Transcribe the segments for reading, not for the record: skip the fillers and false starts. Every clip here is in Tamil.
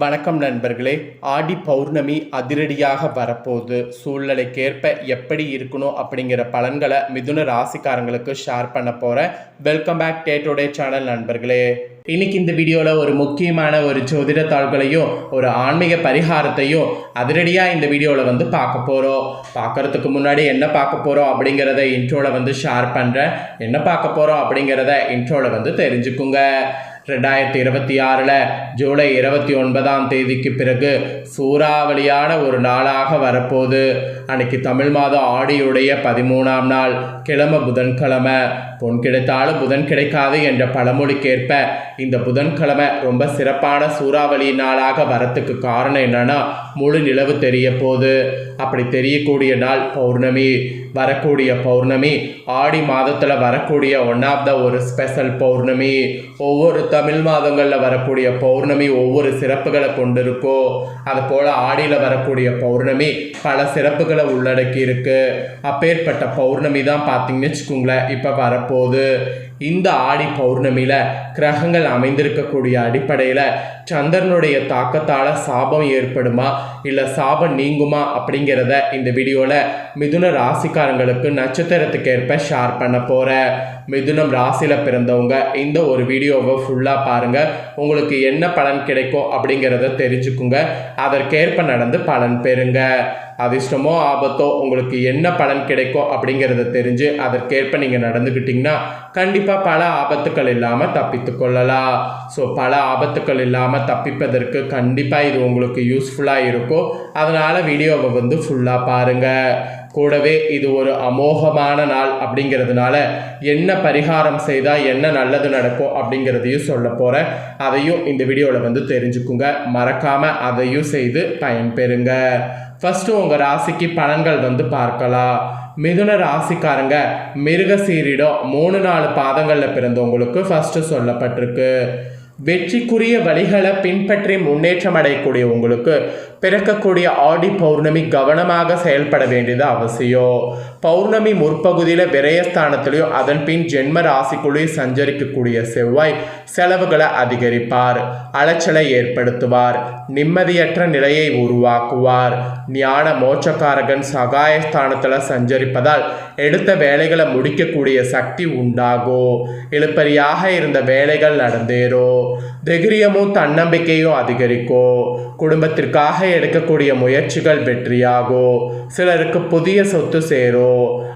வணக்கம் நண்பர்களே. ஆடி பௌர்ணமி அதிரடியாக வரப்போகுது. சூழ்நிலைக்கேற்ப எப்படி இருக்கணும் அப்படிங்கிற பலன்களை மிதுன ராசிக்காரங்களுக்கு ஷேர் பண்ண போகிறேன். வெல்கம் பேக் டேட்டோடே சேனல் நண்பர்களே. இன்னைக்கு இந்த வீடியோவில் ஒரு முக்கியமான ஒரு ஜோதிட தாள்களையும் ஒரு ஆன்மீக பரிகாரத்தையும் அதிரடியாக இந்த வீடியோவில் பார்க்க போகிறோம். பார்க்குறதுக்கு முன்னாடி என்ன பார்க்க போகிறோம் அப்படிங்கிறத இன்ட்ரோவில் ஷேர் பண்ணுறேன். என்ன பார்க்க போகிறோம் அப்படிங்கிறத இன்ட்ரோவில் தெரிஞ்சுக்குங்க. 2026 ஜூலை 29 பிறகு சூறாவளியான ஒரு நாளாக வரப்போகுது. அன்னைக்கு தமிழ் மாதம் ஆடியுடைய 13ஆம் நாள், கிழமை புதன்கிழமை. பொன் கிடைத்தாலும் புதன் கிடைக்காது என்ற பழமொழிக்கேற்ப இந்த புதன்கிழமை ரொம்ப சிறப்பான சூறாவளி நாளாக வரத்துக்கு காரணம் என்னன்னா, முழு நிலவு தெரிய போகுது. அப்படி தெரியக்கூடிய நாள் பௌர்ணமி. வரக்கூடிய பௌர்ணமி ஆடி மாதத்தில் வரக்கூடிய ஒன் ஆஃப் த ஒரு ஸ்பெஷல் பௌர்ணமி. ஒவ்வொரு தமிழ் மாதங்களில் வரக்கூடிய பௌர்ணமி ஒவ்வொரு சிறப்புகளை கொண்டிருக்கோ, அது போல் ஆடியில் வரக்கூடிய பௌர்ணமி பல சிறப்புகளை உள்ளடக்கி இருக்கு. அப்பேற்பட்ட பௌர்ணமி தான் பார்த்தீங்கன்னு வச்சுக்கோங்களேன் இப்போ வரப்போகுது. இந்த ஆடி பௌர்ணமியில் கிரகங்கள் அமைந்திருக்கக்கூடிய அடிப்படையில் சந்திரனுடைய தாக்கத்தால் சாபம் ஏற்படுமா இல்லை சாபம் நீங்குமா அப்படிங்கிறத இந்த வீடியோவில் மிதுன ராசிக்காரங்களுக்கு நட்சத்திரத்துக்கு ஏற்ப ஷேர் பண்ண போகிறேன். மிதுனம் ராசியில் பிறந்தவங்க இந்த ஒரு வீடியோவை ஃபுல்லாக பாருங்கள். உங்களுக்கு என்ன பலன் கிடைக்கும் அப்படிங்கிறத தெரிஞ்சுக்குங்க. அதற்கேற்ப நடந்து பலன் பெறுங்க. அதிர்ஷ்டமோ ஆபத்தோ உங்களுக்கு என்ன பலன் கிடைக்கும் அப்படிங்கிறத தெரிஞ்சு அதற்கேற்ப நீங்கள் நடந்துக்கிட்டிங்கன்னா கண்டிப்பாக பல ஆபத்துக்கள் இல்லாமல் தப்பித்து கொள்ளலாம். ஸோ பல ஆபத்துக்கள் இல்லாமல் தப்பிப்பதற்கு கண்டிப்பாக இது உங்களுக்கு யூஸ்ஃபுல்லாக இருக்கும். அதனால் வீடியோவை ஃபுல்லாக பாருங்கள். கூடவே இது ஒரு அமோகமான நாள் அப்படிங்கிறதுனால என்ன பரிகாரம் செய்தால் என்ன நல்லது நடக்கும் அப்படிங்கிறதையும் சொல்ல போகிறேன். அதையும் இந்த வீடியோவில் தெரிஞ்சுக்குங்க. மறக்காமல் அதையும் செய்து பயன்பெறுங்க. ஃபஸ்ட்டு உங்கள் ராசிக்கு பலன்கள் பார்க்கலாம். மிதுன ராசிக்காரங்க மிருகசீரிடம் 3-4 பாதங்களில் பிறந்தவங்களுக்கு ஃபஸ்ட்டு சொல்லப்பட்டிருக்கு. வெற்றிக்குரிய வழிகளை பின்பற்றி முன்னேற்றம் அடையக்கூடிய உங்களுக்கு பிறக்கக்கூடிய ஆடி பௌர்ணமி கவனமாக செயல்பட வேண்டியது அவசியம். பௌர்ணமி முற்பகுதியில் விரயஸ்தானத்திலையும் அதன் பின் ஜென்ம ராசிக்குள்ளேயும் சஞ்சரிக்கக்கூடிய செவ்வாய் செலவுகளை அதிகரிப்பார், அலைச்சலை ஏற்படுத்துவார், நிம்மதியற்ற நிலையை உருவாக்குவார். ஞான மோட்சக்காரகன் சகாயஸ்தானத்தில் சஞ்சரிப்பதால் எடுத்த வேலைகளை முடிக்கக்கூடிய சக்தி உண்டாகும். இழுப்பறியாக இருந்த வேலைகள் நடந்தேறும். தைரியமும் தன்னம்பிக்கையும் அதிகரிக்கும். குடும்பத்திற்காக எடுக்கக்கூடிய முயற்சிகள் வெற்றியாகும். சிலருக்கு புதிய சொத்து சேரும்.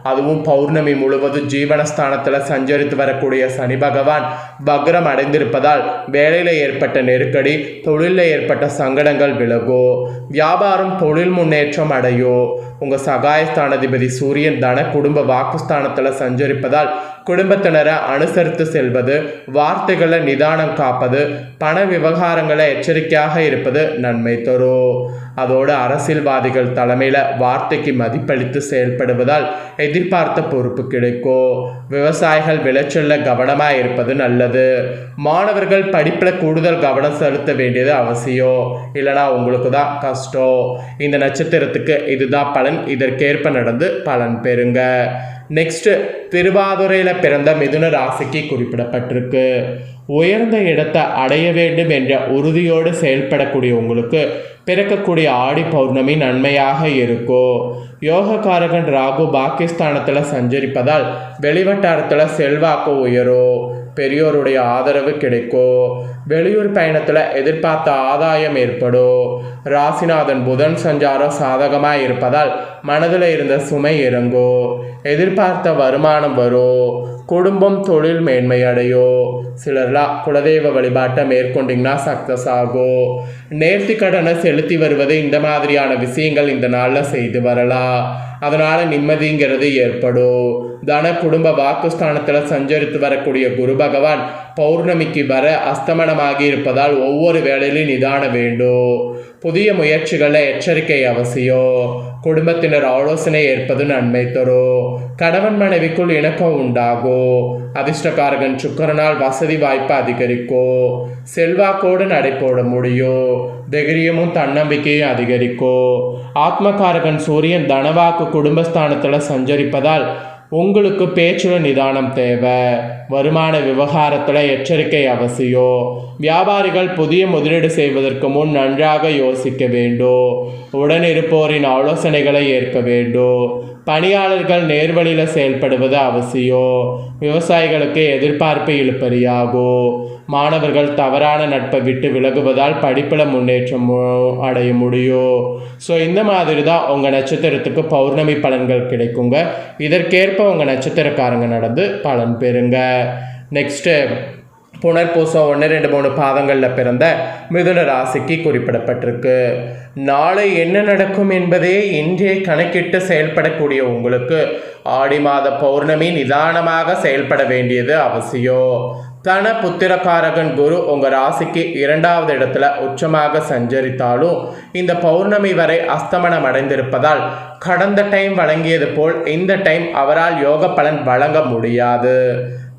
அதுவும் பௌர்ணமி முழுவதும் ஜீவனஸ்தானத்தில் சஞ்சரித்து வரக்கூடிய சனி பகவான் வக்ரம் அடைந்திருப்பதால் வேலையில் ஏற்பட்ட நெருக்கடி, தொழிலில் ஏற்பட்ட சங்கடங்கள் விலகும். வியாபாரம் தொழில் முன்னேற்றம் அடையும். உங்கள் சகாயஸ்தானாதிபதி சூரியன் தன குடும்ப வாக்குஸ்தானத்தில் சஞ்சரிப்பதால் குடும்பத்தினரை அனுசரித்து செல்வது, வார்த்தைகளை நிதானம் காப்பது, பண விவகாரங்களை எச்சரிக்கையாக இருப்பது நன்மை தரும். அதோடு அரசியல்வாதிகள் தலைமையில் வார்த்தைக்கு மதிப்பளித்து செயல்படுவதால் எதிர்பார்த்த பொறுப்பு கிடைக்கும். விவசாயிகள் விளைச்சலில் கவனமாக இருப்பது நல்லது. மாணவர்கள் படிப்பில் கூடுதல் கவனம் செலுத்த வேண்டியது அவசியம். இல்லைனா உங்களுக்கு தான் கஷ்டம். இந்த நட்சத்திரத்துக்கு இதுதான் பலன். இதற்கேற்ப நடந்து பலன் பெறுங்க. நெக்ஸ்ட்டு திருவாதுரையில் பிறந்த மிதுன ராசிக்கு குறிப்பிடப்பட்டிருக்கு. உயர்ந்த இடத்தை அடைய வேண்டும் என்ற உறுதியோடு செயல்படக்கூடிய உங்களுக்கு பிறக்கக்கூடிய ஆடி பௌர்ணமி நன்மையாக இருக்கும். யோகக்காரகன் ராகு பாகிஸ்தானத்தில் சஞ்சரிப்பதால் வெளிவட்டாரத்தில் செல்வாக்கு உயரும். பெரியோருடைய ஆதரவு கிடைக்கும். வெளியூர் பயணத்தில் எதிர்பார்த்த ஆதாயம் ஏற்படும். ராசிநாதன் புதன் சஞ்சாரம் சாதகமாக இருப்பதால் மனதில் இருந்த சுமை இறங்கும். எதிர்பார்த்த வருமானம் வரும். குடும்பம் தொழில் மேன்மையடையும். சிலர்லாம் குலதெய்வ வழிபாட்டை மேற்கொண்டிங்கன்னா சக்ஸஸ் ஆகும். நேர்த்தி கடனை செலுத்தி வருவது இந்த மாதிரியான விஷயங்கள் இந்த நாளில் செய்து வரலாம். அதனால் நிம்மதிங்கிறது ஏற்படும். தன குடும்ப வாக்குஸ்தானத்தில் சஞ்சரித்து வரக்கூடிய குரு பகவான் பௌர்ணமிக்கு வர அஸ்தமனமாகி இருப்பதால் ஒவ்வொரு வேளையிலும் நிதானம் வேண்டும். புதிய முயற்சிகளில் எச்சரிக்கை அவசியம். குடும்பத்தினர் ஆலோசனை ஏற்பது நன்மை தரும். கணவன் மனைவிக்குள் இணக்கம் உண்டாகும். அதிர்ஷ்டக்காரகன் சுக்கிரனால் வசதி வாய்ப்பு அதிகரிக்கும். செல்வாக்கோடு நடைபோட முடியும். தைரியமும் தன்னம்பிக்கையும் அதிகரிக்கும். ஆத்மகாரகன் சூரியன் தனவாக்கு குடும்பஸ்தானத்தில் சஞ்சரிப்பதால் உங்களுக்கு பேச்சில் நிதானம் தேவை. வருமான விவகாரத்தில் எச்சரிக்கை அவசியம். வியாபாரிகள் புதிய முதலீடு செய்வதற்கு முன் நன்றாக யோசிக்க வேண்டும். உடன் இருப்போரின் ஆலோசனைகளை ஏற்க வேண்டும். பணியாளர்கள் நேர்வழியில் செயல்படுவது அவசியம். விவசாயிகளுக்கு எதிர்பார்ப்பு இழுபறியாகும். மாணவர்கள் தவறான நட்பை விட்டு விலகுவதால் படிப்பில் முன்னேற்றம் அடைய முடியும். ஸோ இந்த மாதிரி தான் உங்கள் நட்சத்திரத்துக்கு பௌர்ணமி பலன்கள் கிடைக்குங்க. இதற்கேற்ப உங்கள் நட்சத்திரக்காரங்க நடந்து பலன் பெறுங்க. நெக்ஸ்ட்டு புனர்பூசம் 1, 2, 3 பாதங்களில் பிறந்த மிதுன ராசிக்கு குறிப்பிடப்பட்டிருக்கு. நாளை என்ன நடக்கும் என்பதே இன்றே கணக்கிட்டு செயல்படக்கூடிய உங்களுக்கு ஆடி மாத பௌர்ணமி நிதானமாக செயல்பட வேண்டியது அவசியம். தன புத்திரக்காரகன் குரு உங்கள் ராசிக்கு 2வது இடத்துல உச்சமாக சஞ்சரித்தாலும் இந்த பௌர்ணமி வரை அஸ்தமனம் அடைந்திருப்பதால் கடந்த டைம் வழங்கியது போல் இந்த டைம் அவரால் யோக பலன் வழங்க முடியாது.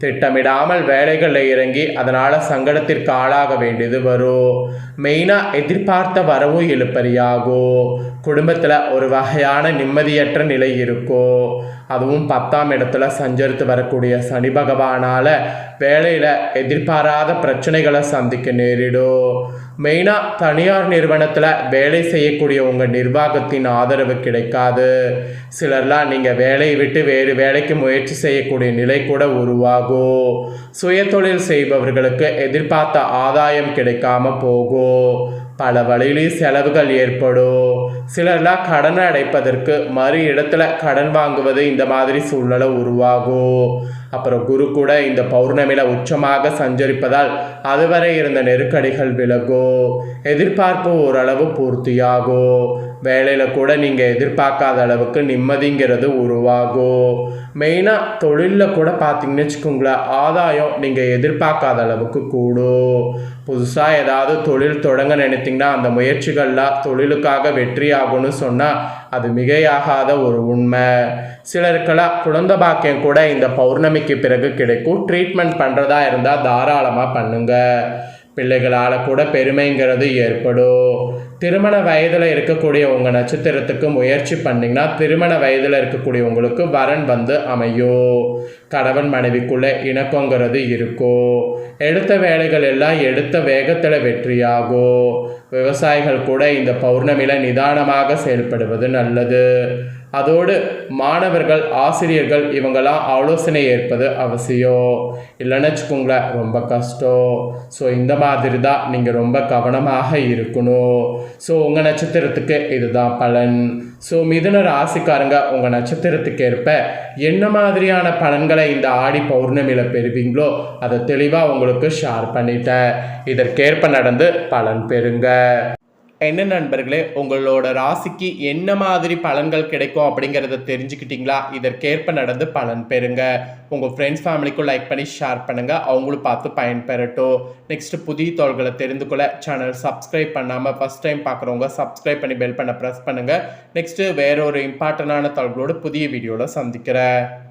திட்டமிடாமல் வேலைகளில் இறங்கி அதனால் சங்கடத்திற்கு ஆளாக வேண்டியது வரும். மெயினாக எதிர்பார்த்த வரவும் இழுபறியாகும். குடும்பத்தில் ஒரு வகையான நிம்மதியற்ற நிலை இருக்கும். அதுவும் 10ஆம் இடத்துல சஞ்சரித்து வரக்கூடிய சனி பகவானால் வேலையில் எதிர்பாராத பிரச்சனைகளை சந்திக்க நேரிடும். மெயினாக தனியார் நிறுவனத்தில் வேலை செய்யக்கூடிய உங்கள் நிர்வாகத்தின் ஆதரவு கிடைக்காது. சிலர்லாம் நீங்கள் வேலையை விட்டு வேறு வேலைக்கு முயற்சி செய்யக்கூடிய நிலை கூட உருவாகும். சுயதொழில் செய்பவர்களுக்கு எதிர்பார்த்த ஆதாயம் கிடைக்காம போகும். பல வழியிலே செலவுகள் ஏற்படும். சிலர்லாம் கடனை அடைப்பதற்கு மறு இடத்துல கடன் வாங்குவது இந்த மாதிரி சூழ்நிலை உருவாகும். அப்புறம் குரு கூட இந்த பௌர்ணமியில் உச்சமாக சஞ்சரிப்பதால் அதுவரை இருந்த நெருக்கடிகள் விலகும். எதிர்பார்ப்பு ஓரளவு பூர்த்தியாகும். வேலையில் கூட நீங்கள் எதிர்பார்க்காத அளவுக்கு நிம்மதிங்கிறது உருவாகும். மெயினாக தொழிலில் கூட பார்த்தீங்கன்னு வச்சுக்கோங்களேன், ஆதாயம் நீங்கள் எதிர்பார்க்காத அளவுக்கு கூடும். புதுசாக ஏதாவது தொழில் தொடங்க நினைத்திங்கன்னா அந்த முயற்சிகள்லாம் தொழிலுக்காக வெற்றி ஆகும்னு சொன்னால் அது மிகையாகாத ஒரு உண்மை. சிலருக்கெல்லாம் குழந்தை பாக்கியம் கூட இந்த பௌர்ணமிக்கு பிறகு கிடைக்கும். ட்ரீட்மெண்ட் பண்ணுறதா இருந்தால் தாராளமாக பண்ணுங்க. பிள்ளைகளால் கூட பெருமைங்கிறது ஏற்படும். திருமண வயதில் இருக்கக்கூடிய உங்கள் நட்சத்திரத்துக்கு முயற்சி பண்ணிங்கன்னா திருமண வயதில் இருக்கக்கூடிய உங்களுக்கு வரன் வந்து அமையும். கணவன் மனைவிக்குள்ளே இணக்கங்கிறது இருக்கும். எடுத்த வேலைகள் எல்லாம் எடுத்த வேகத்தில் வெற்றியாகும். விவசாயிகள் கூட இந்த பௌர்ணமியில் நிதானமாக செயல்படுவது நல்லது. அதோடு மாணவர்கள், ஆசிரியர்கள் இவங்கெல்லாம் ஆலோசனை ஏற்பது அவசியம். இல்லைன்னு வச்சுக்கோங்களேன், ரொம்ப கஷ்டம். ஸோ இந்த மாதிரி தான் நீங்கள் ரொம்ப கவனமாக இருக்கணும். ஸோ உங்கள் நட்சத்திரத்துக்கு இதுதான் பலன். ஸோ மிதுன ராசிக்காரங்க உங்கள் நட்சத்திரத்துக்கு ஏற்ப என்ன மாதிரியான பலன்களை இந்த ஆடி பௌர்ணமியில் பெறுவீங்களோ அதை தெளிவாக உங்களுக்கு ஷேர் பண்ணிட்டேன். இதற்கேற்ப நடந்து பலன் பெறுங்க. என்ன நண்பர்களே, உங்களோட ராசிக்கு என்ன மாதிரி பலன்கள் கிடைக்கும் அப்படிங்கிறத தெரிஞ்சுக்கிட்டீங்களா? இதற்கேற்ப நடந்து பலன் பெறுங்க. உங்கள் ஃப்ரெண்ட்ஸ் ஃபேமிலிக்கும் லைக் பண்ணி ஷேர் பண்ணுங்கள், அவங்களும் பார்த்து பயன்பெறட்டும். நெக்ஸ்ட் புதிய தகவல்களை தெரிந்து கொள்ள சேனல் சப்ஸ்கிரைப் பண்ணாமல் ஃபஸ்ட் டைம் பார்க்குறவங்க சப்ஸ்கிரைப் பண்ணி பெல் பண்ண ப்ரெஸ் பண்ணுங்கள். நெக்ஸ்ட்டு வேற ஒரு இம்பார்ட்டண்டான தகவலோடு புதிய வீடியோவில் சந்திக்கிறேன்.